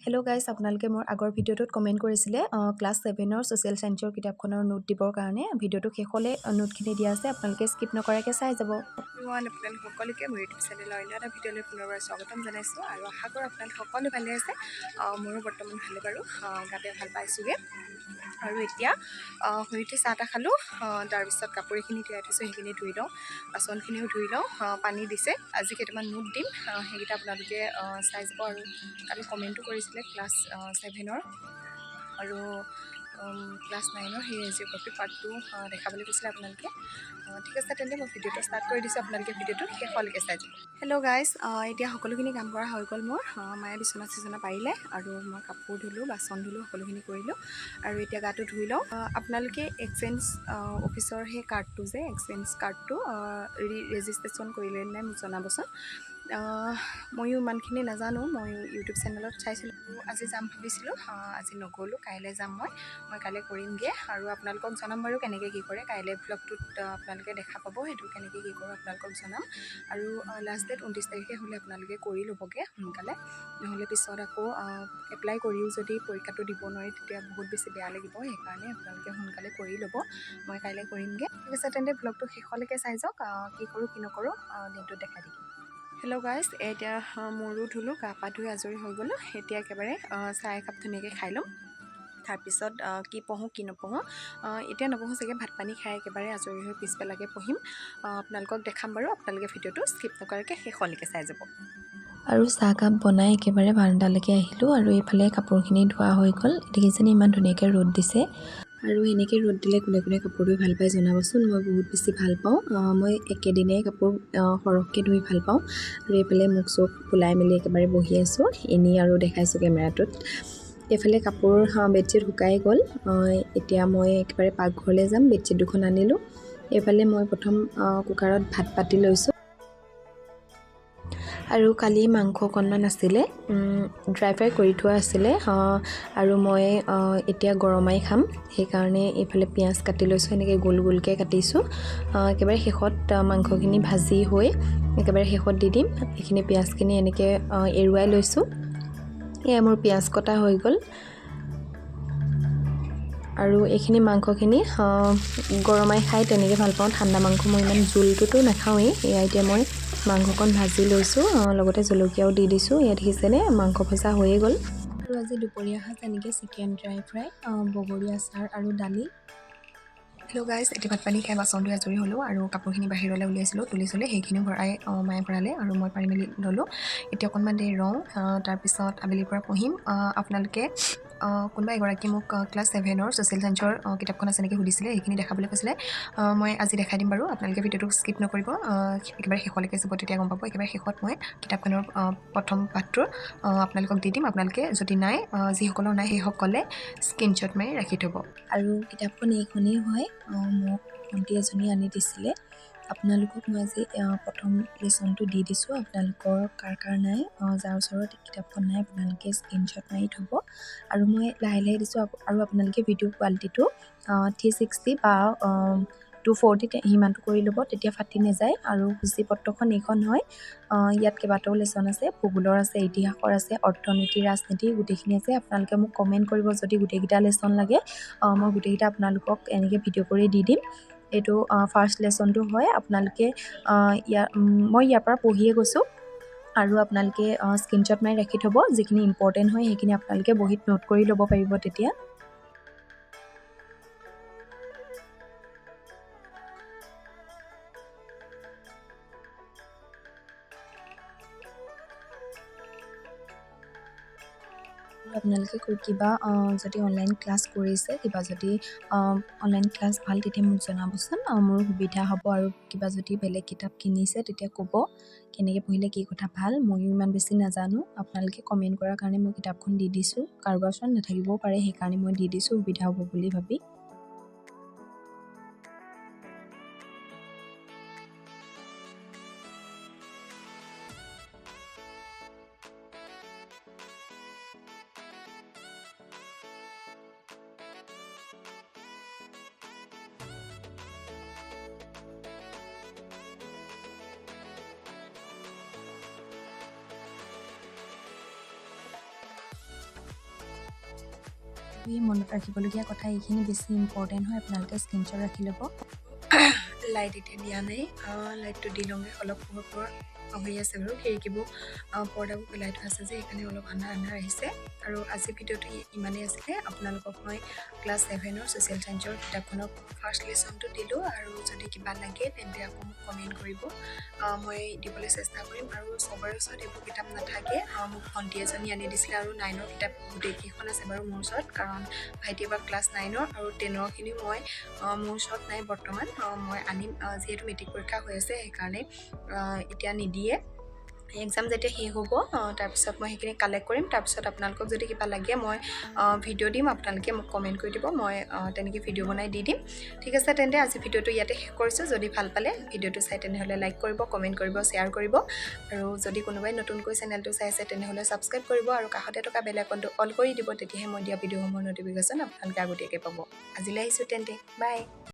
Hello' guys, আপোনালোকে মোৰ আগৰ ভিডিঅ'টোত কমেণ্ট কৰিছিলে ক্লাছ 7ৰ ছ'চিয়েল ছায়েন্সৰ কিতাপখনৰ নোট দিবৰ কাৰণে। ভিডিঅ'টো শেষলৈ নোটখিনি দিয়া আছে, আপোনালোকে স্কিপ নকৰাকৈ চাই যাব। আপোনালোক সকলোকে মোৰ ইউটিউব চেনেলৰ অন্য এটা ভিডিঅ'লৈ পুনৰবাৰ স্বাগতম জনাইছোঁ আৰু আশা কৰোঁ আপোনালোক সকলো ভালে আছে। মোৰো বৰ্তমান ভালে বাৰু, গাতে ভাল পাইছোঁগৈ। আৰু এতিয়া শুই উঠি চাহ তাহ খালোঁ, তাৰপিছত কাপোৰ এইখিনি তিয়াই থৈছোঁ, সেইখিনি ধুই লওঁ, বাচনখিনিও ধুই লওঁ। পানী দিছে, আজি কেইটামান নোট দিম, সেইকেইটা আপোনালোকে চাই যাব। আৰু কালি কমেণ্টো কৰিছিলে ক্লাছ 7ৰ আৰু ক্লাছ 9ৰ সেই জিঅ'গ্ৰাফী পাৰ্টটো দেখাবলৈ কৈছিলে আপোনালোকে। ঠিক আছে, তেন্তে মই ভিডিঅ'টো ষ্টাৰ্ট কৰি দিছোঁ, আপোনালোকে ভিডিঅ'টো শেষলৈকে চাই যাব। হেল্ল' গাইজ, এতিয়া সকলোখিনি কাম কৰা হৈ গ'ল মোৰ। মায়ে বিচনা চিচনা পাৰিলে আৰু মই কাপোৰ ধুলোঁ, বাচন ধুলোঁ, সকলোখিনি কৰিলোঁ আৰু এতিয়া গাটো ধুই লওঁ। আপোনালোকে এক্সেঞ্জ অফিচৰ সেই কাৰ্ডটো যে এক্সেঞ্জ কাৰ্ডটো ৰেজিষ্ট্ৰেশ্যন কৰিলে নে মোক জনাবচোন। ময়ো ইমানখিনি নাজানো, মই ইউটিউব চেনেলত চাইছিলোঁ। আজি যাম ভাবিছিলোঁ, আজি নগ'লোঁ, কাইলৈ যাম। মই কাইলৈ কৰিমগৈ আৰু আপোনালোকক জনাম বাৰু কেনেকৈ কি কৰে। কাইলৈ ব্লগটোত আপোনালোকে দেখা পাব, সেইটো কেনেকৈ কি কৰোঁ আপোনালোকক জনাম। আৰু লাষ্ট ডেট 29 তাৰিখে হ'লে আপোনালোকে কৰি ল'বগৈ সোনকালে, নহ'লে পিছত আকৌ এপ্লাই কৰিও যদি পৰীক্ষাটো দিব নোৱাৰি তেতিয়া বহুত বেছি বেয়া লাগিব। সেইকাৰণে আপোনালোকে সোনকালে কৰি ল'ব, মই কাইলৈ কৰিমগৈ। ঠিক আছে, তেন্তে ব্লগটো শেষলৈকে চাই যাওক, কি কৰোঁ কি নকৰোঁ দিনটোত দেখাই দিম। হেল্ল' গাইজ, এতিয়া মূৰো ধুলোঁ, গা পা ধুই আজৰি হৈ গ'লোঁ। এতিয়া একেবাৰে চাহ একাপ ধুনীয়াকৈ খাই ল'ম, তাৰপিছত কি পঢ়োঁ কি নপঢ়োঁ। এতিয়া নপঢ়োঁ চাগে, ভাত পানী খাই একেবাৰে আজৰি হৈ পিছবেলাকৈ পঢ়িম। আপোনালোকক দেখাম বাৰু, আপোনালোকে ভিডিঅ'টো স্কিপ নকৰাকৈ শেষলৈকে চাই যাব। আৰু চাহকাপ বনাই একেবাৰে বাৰাণ্ডালৈকে আহিলোঁ আৰু এইফালে কাপোৰখিনি ধোৱা হৈ গ'ল। দেখিছেনে ইমান ধুনীয়াকৈ ৰ'দ দিছে। আৰু এনেকৈ ৰ'দ দিলে কোনে কোনে কাপোৰ ধুই ভাল পায় জনাবচোন। মই বহুত বেছি ভাল পাওঁ, মই একেদিনাই কাপোৰ সৰহকৈ ধুই ভাল পাওঁ। আৰু এইফালে মুখ চুখ ফুলাই মেলি একেবাৰে বহি আছোঁ, এনেই আৰু দেখাইছোঁ কেমেৰাটোত। এইফালে কাপোৰ বেডশ্বীট শুকাই গ'ল। এতিয়া মই একেবাৰে পাকঘৰলৈ যাম, বেডশ্বীট দুখন আনিলোঁ। এইফালে মই প্ৰথম কুকাৰত ভাত পাতি লৈছোঁ। আৰু কালি মাংস অকণমান আছিলে, ড্ৰাই ফ্ৰাই কৰি থোৱা আছিলে, আৰু মই এতিয়া গৰমাই খাম, সেইকাৰণে এইফালে পিঁয়াজ কাটি লৈছোঁ, এনেকৈ গোল গোলকৈ কাটিছোঁ। একেবাৰে শেষত মাংসখিনি ভাজি হৈ একেবাৰে শেষত দি দিম। এইখিনি পিঁয়াজখিনি এনেকৈ এৰুৱাই লৈছোঁ। এয়া মোৰ পিঁয়াজ কটা হৈ গ'ল। আৰু এইখিনি মাংসখিনি গৰমাই খাই তেনেকৈ ভাল পাওঁ, ঠাণ্ডা মাংস মই ইমান জোলটোতো নাখাওঁৱেই। এয়া এতিয়া মই মাংসকণ ভাজি লৈছোঁ, লগতে জলকীয়াও দি দিছোঁ। ইয়াত দেখিছেনে মাংস ভজা হৈয়ে গ'ল। আৰু আজি দুপৰীয়া সাঁজ এনেকৈ চিকেন ড্ৰাই ফ্ৰাই, বগৰী আচাৰ আৰু দালি। হেল্ল' গাইজ, এতিয়া ভাত পানী খাই বাচন ধুই আজৰি হ'লোঁ আৰু কাপোৰখিনি বাহিৰলৈ উলিয়াইছিলোঁ, তুলিছিলোঁ, সেইখিনিও ভৰাই মায়ে ভৰালে আৰু মই পাৰি মেলি ল'লোঁ। এতিয়া অকণমান দেৰি ৰওঁ, তাৰপিছত আবেলিৰ পৰা পঢ়িম। আপোনালোকে কোনোবা এগৰাকী মোক ক্লাছ 7ৰ ছ'চিয়েল ছায়েন্সৰ কিতাপখন আছে নেকি সুধিছিলে, সেইখিনি দেখাবলৈ কৈছিলে। মই আজি দেখাই দিম বাৰু, আপোনালোকে ভিডিঅ'টো স্কিপ নকৰিব, একেবাৰে শেষলৈকে চাব, তেতিয়া গম পাব। একেবাৰে শেষত মই কিতাপখনৰ প্ৰথম পাঠটো আপোনালোকক দি দিম। আপোনালোকে যদি নাই, যিসকলৰ নাই সেইসকলে স্ক্ৰীনশ্বট মাৰি ৰাখি থ'ব। আৰু কিতাপখন এইখনেই হয়, মোক ভণ্টি এজনী আনি দিছিলে। আপোনালোকক মই আজি প্ৰথম লেচনটো দি দিছোঁ। আপোনালোকৰ কাৰ কাৰ নাই, যাৰ ওচৰত কিতাপখন নাই, আপোনালোকে স্ক্ৰীনশ্বট মাৰি থ'ব। আৰু মই লাহে লাহে দিছোঁ, আৰু আপোনালোকে ভিডিঅ' কোৱালিটিটো 360 বা 240 সিমানটো কৰি ল'ব, তেতিয়া ফাটি নাযায়। আৰু সূচীপত্ৰখন এইখন হয়, ইয়াত কেইবাটাও লেচন আছে, ভূগোলৰ আছে, ইতিহাসৰ আছে, অৰ্থনীতি, ৰাজনীতি, গোটেইখিনি আছে। আপোনালোকে মোক কমেণ্ট কৰিব যদি গোটেইকেইটা লেচন লাগে, মই গোটেইকেইটা আপোনালোকক এনেকৈ ভিডিঅ' কৰি দি দিম। এইটো ফাৰ্ষ্ট লেচনটো হয়। আপোনালোকে মই ইয়াৰ পৰা পঢ়িয়ে গৈছোঁ, আৰু আপোনালোকে স্ক্ৰীনশ্বট মাৰি ৰাখি থ'ব। যিখিনি ইম্পৰ্টেণ্ট হয় সেইখিনি আপোনালোকে বহীত নোট কৰি ল'ব পাৰিব তেতিয়া। আপোনালোকে কিবা যদি অনলাইন ক্লাছ কৰিছে, কিবা যদি অনলাইন ক্লাছ ভাল, তেতিয়া মোক জনাবচোন, মোৰ সুবিধা হ'ব। আৰু কিবা যদি বেলেগ কিতাপ কিনিছে তেতিয়া ক'ব, কেনেকৈ পঢ়িলে কি কথা ভাল। ময়ো ইমান বেছি নাজানো, আপোনালোকে কমেণ্ট কৰাৰ কাৰণে মই কিতাপখন দি দিছোঁ। কাৰোবাৰ ওচৰত নাথাকিবও পাৰে, সেইকাৰণে মই দি দিছোঁ, সুবিধা হ'ব বুলি ভাবি। এই মনত ৰাখিবলগীয়া কথা এইখিনি বেছি ইম্পৰ্টেণ্ট হয়, আপোনালোকে স্ক্ৰীনশ্বট ৰাখি ল'ব। লাইট এতিয়া দিয়া নাই, লাইটটো দি লওঁগৈ। অলপ পোহৰ হৈ আছে বাৰু, খিৰিকীবোৰ পৰ্দাবোৰ পেলাই থোৱা আছে যে সেইকাৰণে অলপ আন্ধাৰ আহিছে। আৰু আজি ভিডিঅ'টো ইমানেই আছিলে। আপোনালোকক মই ক্লাছ 7ৰ ছ'চিয়েল ছায়েন্সৰ কিতাপখনৰ ফাৰ্ষ্ট লেচনটো দিলোঁ, আৰু যদি কিবা লাগে তেন্তে আকৌ মোক কমেণ্ট কৰিব, মই দিবলৈ চেষ্টা কৰিম। আৰু চবৰে ওচৰত এইবোৰ কিতাপ নাথাকে, মোক ভণ্টি এজনী আনি দিছিলে, আৰু 9ৰ কিতাপ গোটেইকেইখন আছে বাৰু মোৰ ওচৰত, কাৰণ ভাইটি এবাৰ ক্লাছ 9ৰ আৰু 10ৰখিনি মই মোৰ ওচৰত নাই বৰ্তমান। মই আনিম, যিহেতু মেট্ৰিক পৰীক্ষা হৈ আছে সেইকাৰণে এতিয়া নিদিয়ে। এক্সাম যেতিয়া শেষ হ'ব তাৰপিছত মই সেইখিনি কালেক্ট কৰিম। তাৰপিছত আপোনালোকক যদি কিবা লাগে মই ভিডিঅ' দিম, আপোনালোকে মোক কমেণ্ট কৰি দিব, মই তেনেকৈ ভিডিঅ' বনাই দি দিম। ঠিক আছে, তেন্তে আজি ভিডিঅ'টো ইয়াতে শেষ কৰিছোঁ। যদি ভাল পালে ভিডিঅ'টো চাই তেনেহ'লে লাইক কৰিব, কমেণ্ট কৰিব, শ্বেয়াৰ কৰিব, আৰু যদি কোনোবাই নতুনকৈ চেনেলটো চাই আছে তেনেহ'লে ছাবস্ক্ৰাইব কৰিব, আৰু কাষতে থকা বেল আইকনটো অল কৰি দিব, তেতিয়াহে মই দিয়া ভিডিঅ'সমূহৰ ন'টিফিকেশ্যন আপোনালোকে আগতীয়াকৈ পাব। আজিলৈ আহিছোঁ তেন্তে, বাই।